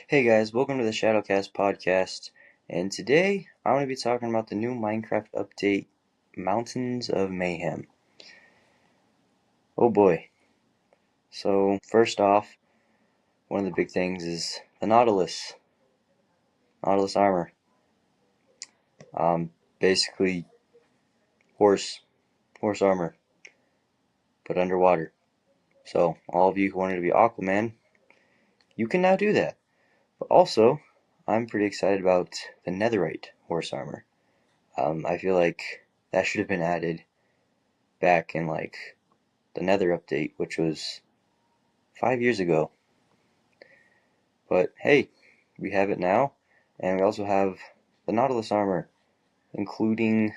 Hey guys, welcome to the Shadowcast podcast, and today I want to be talking about the new Minecraft update, Mountains of Mayhem. Oh boy. So, first off, one of the big things is the Nautilus armor. Basically, horse armor, but underwater. So, all of you who wanted to be Aquaman, you can now do that. But also, I'm pretty excited about the Netherite horse armor. I feel like that should have been added back in the Nether update, which was 5 years ago. But hey, we have it now, and we also have the Nautilus armor, including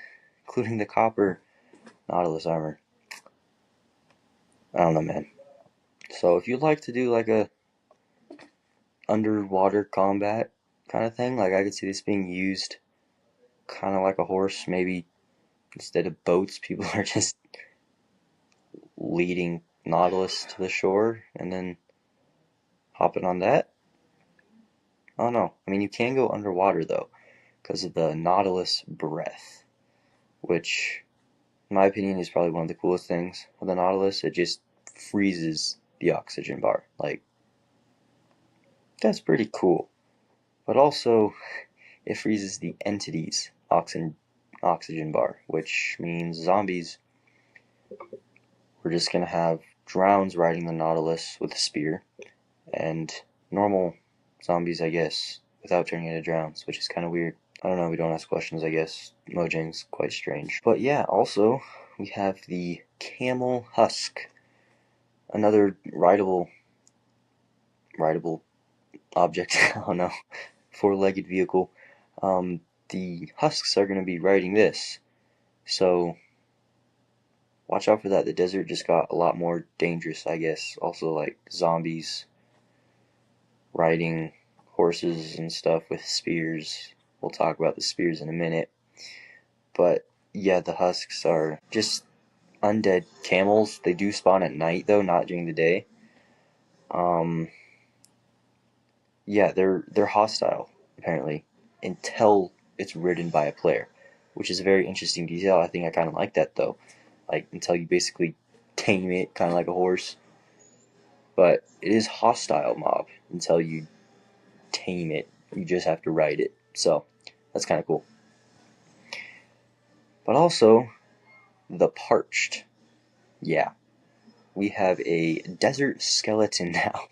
the copper Nautilus armor. I don't know, man. So if you'd like to do like a underwater combat kind of thing, I could see this being used kind of like a horse. Maybe instead of boats, people are just leading Nautilus to the shore and then hopping on that. I don't know. I mean, you can go underwater though, because of the Nautilus breath, which, in my opinion, is probably one of the coolest things of the Nautilus. It just freezes the oxygen bar. That's pretty cool. But also, it freezes the entity's oxygen bar, which means zombies. We're just gonna have drowns riding the Nautilus with a spear, and normal zombies, I guess, without turning into drowns, which is kind of weird. I don't know, we don't ask questions, I guess. Mojang's quite strange. But yeah, also, we have the Camel Husk. Another rideable object, I don't know, four-legged vehicle. The husks are going to be riding this. So, watch out for that. The desert just got a lot more dangerous, I guess. Also, like zombies riding horses and stuff with spears. We'll talk about the spears in a minute. But yeah, the husks are just undead camels. They do spawn at night though, not during the day. Yeah, they're hostile apparently until it's ridden by a player, which is a very interesting detail. I think I kind of like that though. Like until you basically tame it, kind of like a horse. But it is hostile mob until you tame it. You just have to ride it. So that's kind of cool. But also the parched. Yeah, we have a desert skeleton now.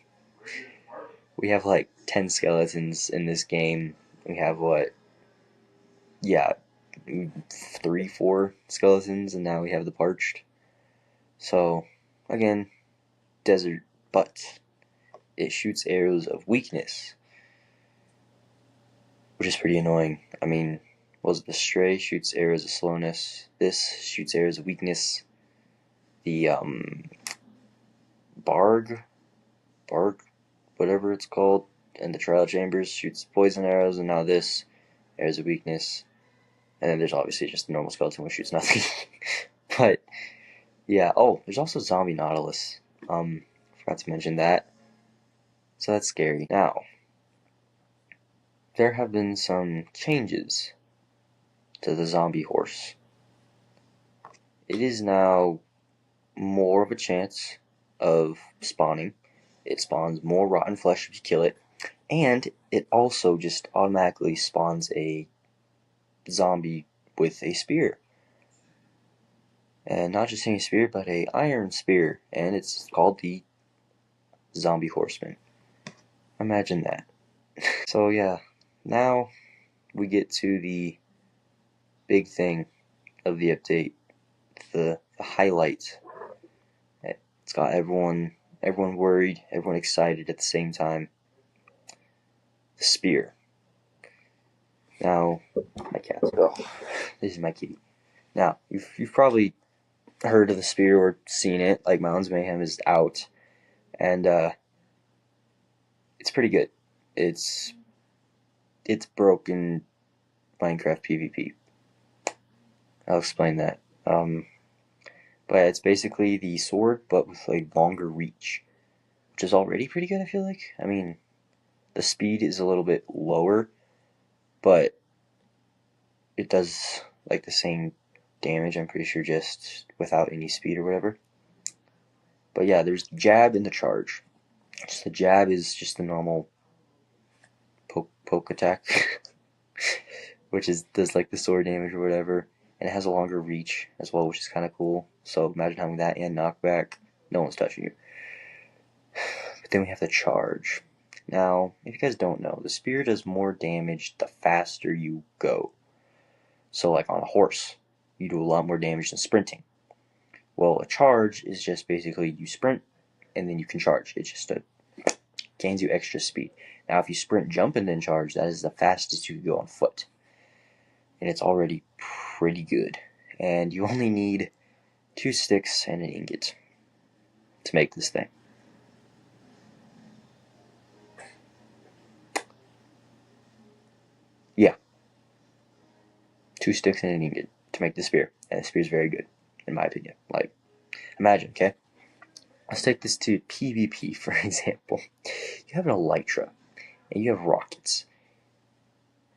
We have like 10 skeletons in this game. We have what? Yeah, 3, 4 skeletons, and now we have the parched. So, again, desert, but it shoots arrows of weakness, which is pretty annoying. I mean, was it the stray shoots arrows of slowness? This shoots arrows of weakness. The barg, whatever it's called, and the trial chambers shoots poison arrows, and now this arrows of weakness. And then there's obviously just the normal skeleton which shoots nothing. But yeah, oh, there's also Zombie Nautilus. Forgot to mention that. So that's scary. Now, there have been some changes to the zombie horse. It is now more of a chance of spawning. It spawns more rotten flesh if you kill it. And it also just automatically spawns a zombie with a spear. And not just any spear, but a iron spear. And it's called the Zombie Horseman. Imagine that. So yeah, now we get to the big thing of the update, the highlight. It's got everyone worried, everyone excited at the same time. The spear. Now, my cat's go. This is my kitty. Now, you've probably heard of the spear or seen it. Like Mountains Mayhem is out, and it's pretty good. It's broken Minecraft PvP. I'll explain that. But it's basically the sword, but with a longer reach, which is already pretty good. I feel like. I mean, The speed is a little bit lower, but it does like the same damage, I'm pretty sure, just without any speed or whatever. But yeah, there's the jab and the charge. Just the jab is just the normal poke attack, which does like the sword damage or whatever, and it has a longer reach as well, which is kind of cool. So imagine having that and knockback. No one's touching you. But then we have the charge. Now, if you guys don't know, the spear does more damage the faster you go. So like on a horse, you do a lot more damage than sprinting. Well, a charge is just basically you sprint and then you can charge. It just gains you extra speed. Now, if you sprint, jump, and then charge, that is the fastest you can go on foot. And it's already pretty good. And you only need 2 sticks and an ingot to make this thing. Yeah. 2 sticks and an ingot to make the spear. And the spear is very good, in my opinion. Like, imagine, okay? Let's take this to PvP, for example. You have an elytra, and you have rockets.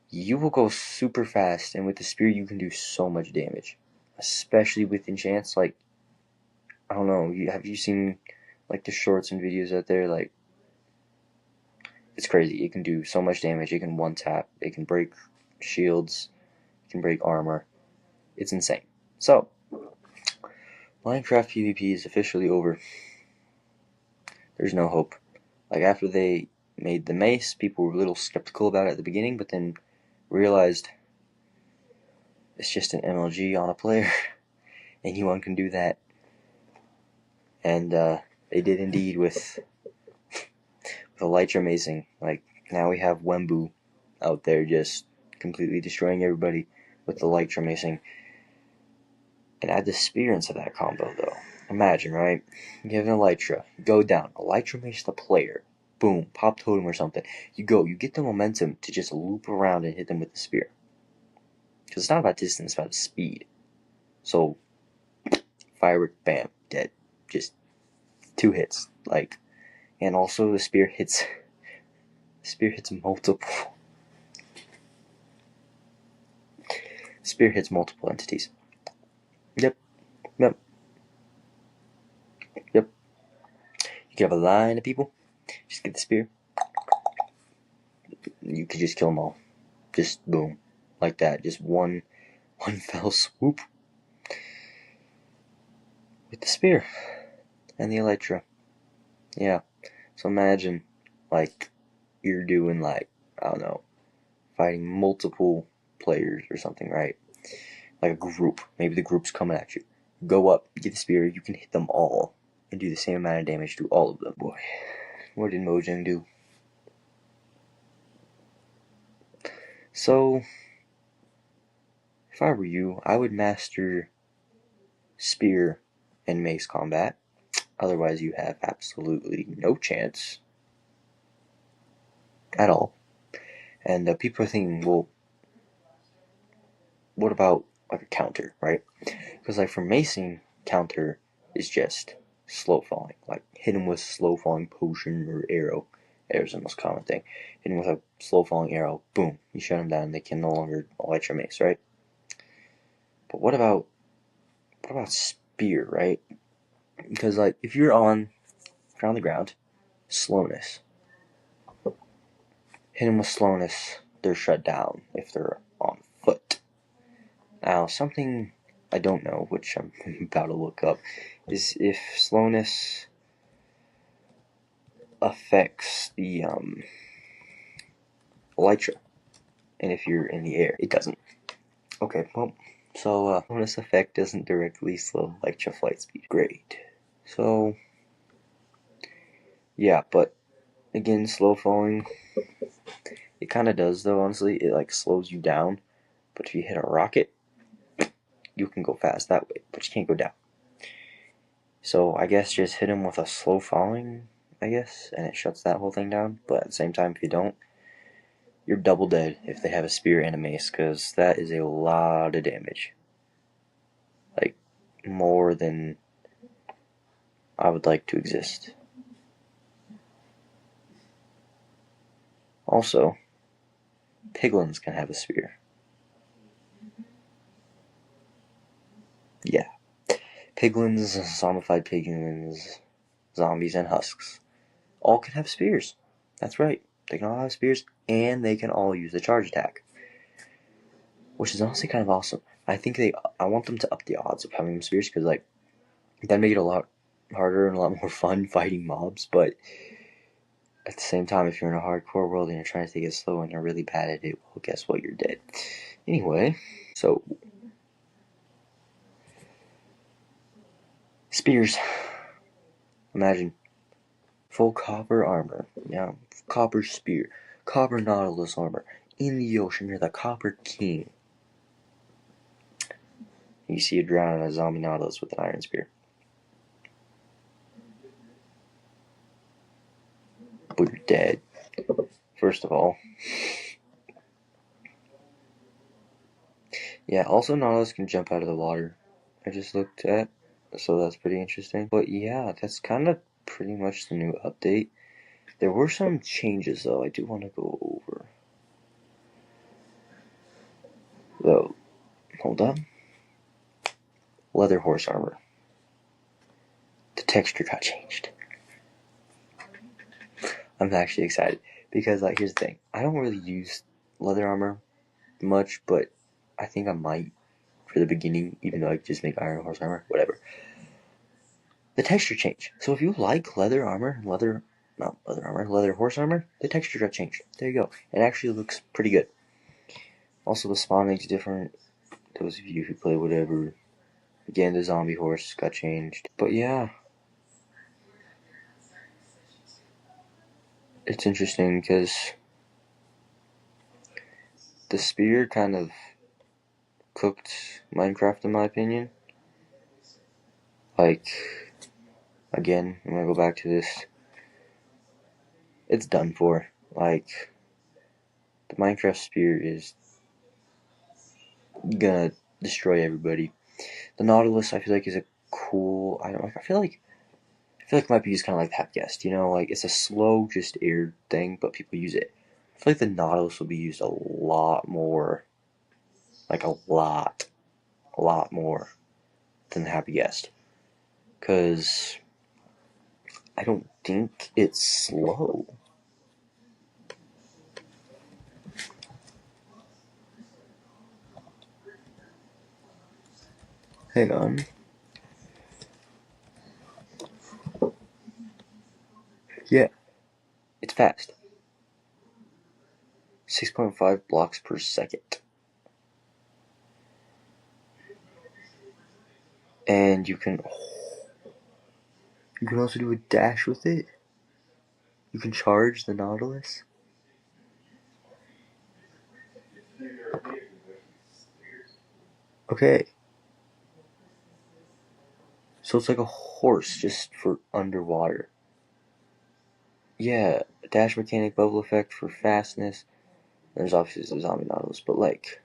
You will go super fast, and with the spear you can do so much damage. Especially with enchants, like, I don't know, have you seen, like, the shorts and videos out there? Like, it's crazy. It can do so much damage. It can one-tap. It can break shields. It can break armor. It's insane. So, Minecraft PvP is officially over. There's no hope. Like, after they made the mace, people were a little skeptical about it at the beginning, but then realized it's just an MLG on a player. Anyone can do that. And they did indeed with elytra macing. Like, now we have Wembu out there just completely destroying everybody with the elytra macing. And add the spear into that combo, though. Imagine, right? You have an elytra, go down, elytra mace the player, boom, pop totem or something. You get the momentum to just loop around and hit them with the spear. Because it's not about distance, it's about speed. So, firework, bam, dead. Just 2 hits. Like, and also the spear hits multiple. Spear hits multiple entities. Yep. You can have a line of people. Just get the spear. You could just kill them all. Just boom, like that. Just one fell swoop with the spear and the elytra. Yeah. So imagine, like, you're doing, like, I don't know, fighting multiple players or something, right? Like a group. Maybe the group's coming at you. Go up, get the spear, you can hit them all and do the same amount of damage to all of them. Boy, what did Mojang do? So, if I were you, I would master spear and mace combat. Otherwise, you have absolutely no chance at all. And people are thinking, well, what about like a counter, right? Because like for macing, counter is just slow falling. Like hit him with slow falling potion or arrow. Arrow's the most common thing. Hit him with a slow falling arrow, boom, you shut him down. They can no longer elytra mace, right? But what about spear, right? Because like if you're on the ground, slowness. Hit them with slowness, they're shut down if they're on foot. Now, something I don't know, which I'm about to look up, is if slowness affects the elytra, and if you're in the air, it doesn't. Okay, well, so slowness effect doesn't directly slow elytra flight speed. Great. So, yeah, but again, slow falling, it kind of does though, honestly. It like slows you down, but if you hit a rocket, you can go fast that way, but you can't go down. So I guess just hit him with a slow falling, I guess, and it shuts that whole thing down. But at the same time, if you don't, you're double dead if they have a spear and a mace, because that is a lot of damage. Like, more than I would like to exist. Also, piglins can have a spear. Yeah. Piglins, zombified piglins, zombies, and husks all can have spears. That's right. They can all have spears, and they can all use the charge attack, which is honestly kind of awesome. I want them to up the odds of having spears, because like that'd make it a lot harder and a lot more fun fighting mobs. But at the same time, if you're in a hardcore world and you're trying to take it slow and you're really bad at it, well, guess what? You're dead. Anyway, so spears. Imagine full copper armor. Yeah, copper spear, copper nautilus armor. In the ocean, you're the Copper King. You see it drown in a zombie nautilus with an iron spear. But you're dead. First of all. Yeah, also nautilus can jump out of the water. I just looked at, so that's pretty interesting. But yeah, that's kind of pretty much the new update. There were some changes though I do want to go over. Though, hold up. Leather horse armor. The texture got changed. I'm actually excited because like here's the thing. I don't really use leather armor much, but I think I might for the beginning, even though I could just make iron horse armor, whatever. The texture changed. So if you like leather armor, leather horse armor, the texture got changed. There you go. It actually looks pretty good. Also, the spawning's different. Those of you who play whatever. Again, the zombie horse got changed. But yeah. It's interesting because the spear kind of cooked Minecraft in my opinion. Like, again, I'm gonna go back to this. It's done for. Like, the Minecraft spear is gonna destroy everybody. The Nautilus, I feel like, is a cool. I feel like it might be used kind of like Tap Guest. You know, like it's a slow, just air thing, but people use it. I feel like the Nautilus will be used a lot more, like a lot more than the Happy Guest, because I don't think it's slow. Hang on. Yeah, it's fast. 6.5 blocks per second. And you can also do a dash with it. You can charge the Nautilus. Okay. So it's like a horse just for underwater. Yeah, dash mechanic, bubble effect for fastness. There's obviously the zombie Nautilus, but like,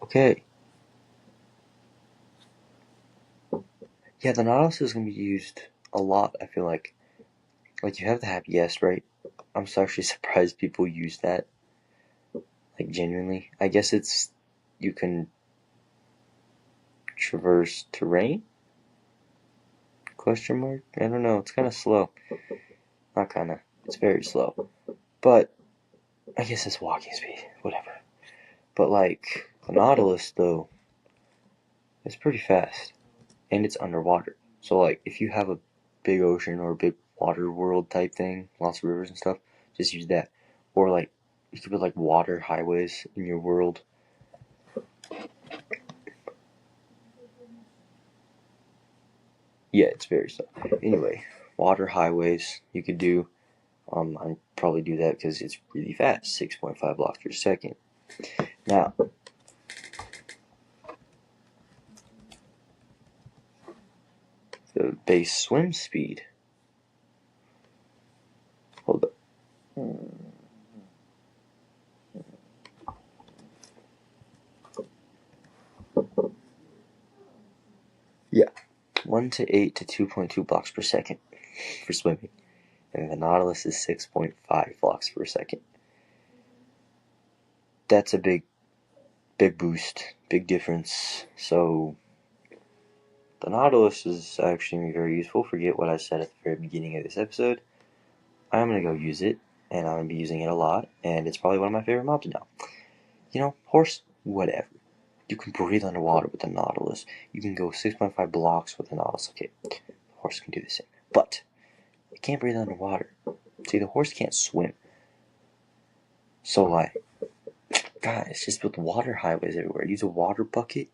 okay. Yeah, the Nautilus is gonna be used a lot. I feel like you have the Happy Guest, right? I'm so actually surprised people use that. Like genuinely, I guess it's you can traverse terrain. Question mark? I don't know. It's kind of slow. Not kind of. It's very slow. But I guess it's walking speed. Whatever. But like the Nautilus though, it's pretty fast, and it's underwater. So like if you have a big ocean or a big water world type thing, lots of rivers and stuff, just use that. Or like you could put like water highways in your world. Yeah, it's very slow. Anyway, water highways you could do. I'd probably do that because it's really fast, 6.5 blocks per second. Now, the base swim speed. Hold up. Yeah, 1 to 8 to 2.2 blocks per second for swimming. and the Nautilus is 6.5 blocks per second. That's a big boost, big difference. So the Nautilus is actually very useful. Forget what I said at the very beginning of this episode. I'm going to go use it, and I'm going to be using it a lot, and it's probably one of my favorite mobs now. You know, horse, whatever. You can breathe underwater with the Nautilus. You can go 6.5 blocks with the Nautilus. Okay, the horse can do the same. But it can't breathe underwater. See, the horse can't swim. So, like, guys, just build water highways everywhere. Use a water bucket.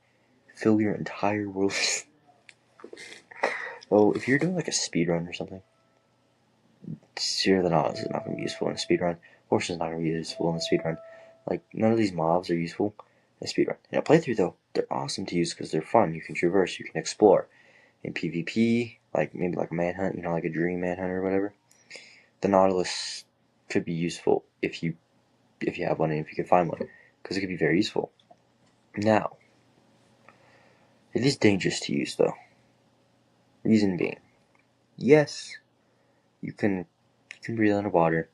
Fill your entire world. Oh, if you're doing like a speed run or something, Sierra the Nautilus is not going to be useful in a speed run. Horse is not going to be useful in a speed run. Like, none of these mobs are useful in a speed run. In a playthrough, though, they're awesome to use because they're fun. You can traverse, you can explore. In PvP, like maybe like a manhunt, you know, like a dream manhunt or whatever, the Nautilus could be useful if you have one and if you can find one, because it could be very useful. Now, it is dangerous to use, though. Reason being, yes, you can breathe underwater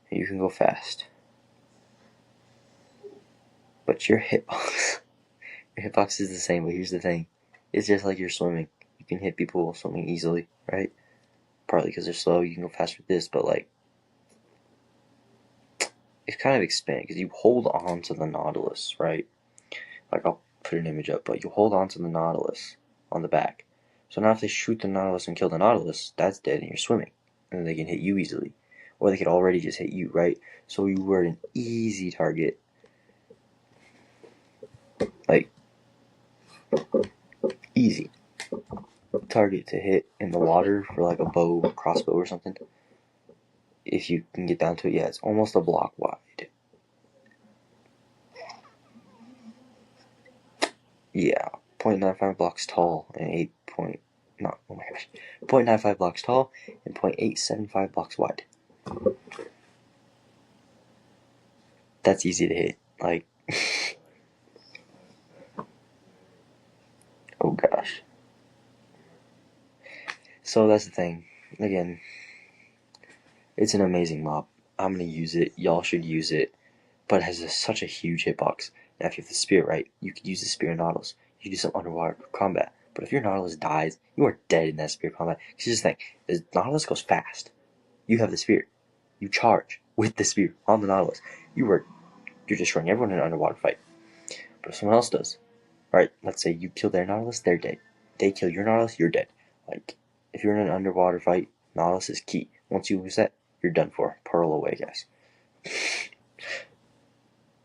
and you can go fast, but your hitbox is the same. But here's the thing: it's just like you're swimming. You can hit people swimming easily, right? Partly because they're slow. You can go faster with this, but like it's kind of expanded because you hold on to the Nautilus, right? Like I'll put an image up, but you hold on to the Nautilus on the back. So now if they shoot the Nautilus and kill the Nautilus, that's dead and you're swimming. And they can hit you easily. Or they could already just hit you, right? So you were an easy target. Like, easy target to hit in the water for like a bow, crossbow or something. If you can get down to it, yeah, it's almost a block wide. Yeah, 0.95 blocks tall and 0.95 blocks tall and 0.875 blocks wide. That's easy to hit. Like, oh gosh. So that's the thing. Again, it's an amazing mob. I'm gonna use it. Y'all should use it. But it has such a huge hitbox. Now, if you have the spear, right, you could use the spear Nautilus. You can do some underwater combat. But if your Nautilus dies, you are dead in that spear combat. Because just think, the Nautilus goes fast. You have the spear. You charge with the spear on the Nautilus. You're destroying everyone in an underwater fight. But if someone else does, right, let's say you kill their Nautilus, they're dead. They kill your Nautilus, you're dead. Like, if you're in an underwater fight, Nautilus is key. Once you lose that, you're done for. Pearl away, guys.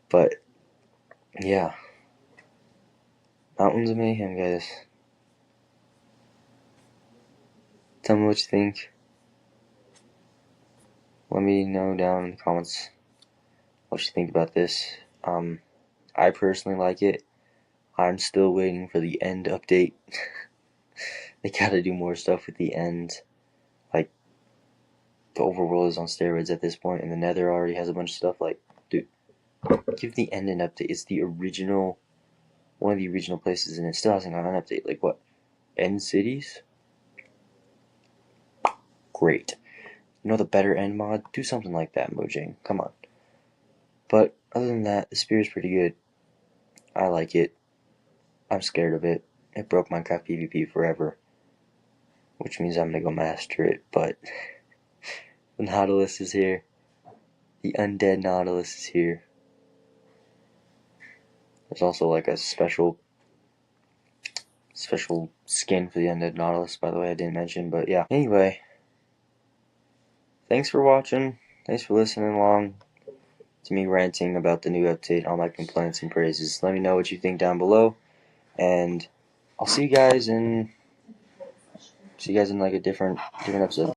But, yeah. Mountains of Mayhem, guys. Tell me what you think. Let me know down in the comments what you think about this. I personally like it. I'm still waiting for the end update. They gotta do more stuff with the end. Like, the overworld is on steroids at this point, and the Nether already has a bunch of stuff. Like, dude, give the end an update. It's the original, one of the original places, and it still hasn't got an update. Like, what? End cities? Great. You know the better end mod? Do something like that, Mojang. Come on. But other than that, the spear is pretty good. I like it. I'm scared of it. It broke Minecraft PvP forever. Which means I'm gonna go master it, but the Nautilus is here. The undead Nautilus is here. There's also like a special skin for the undead Nautilus, by the way, I didn't mention, but yeah. Anyway, thanks for watching. Thanks for listening along to me ranting about the new update, all my complaints and praises. Let me know what you think down below, and I'll see you guys in like a different episode.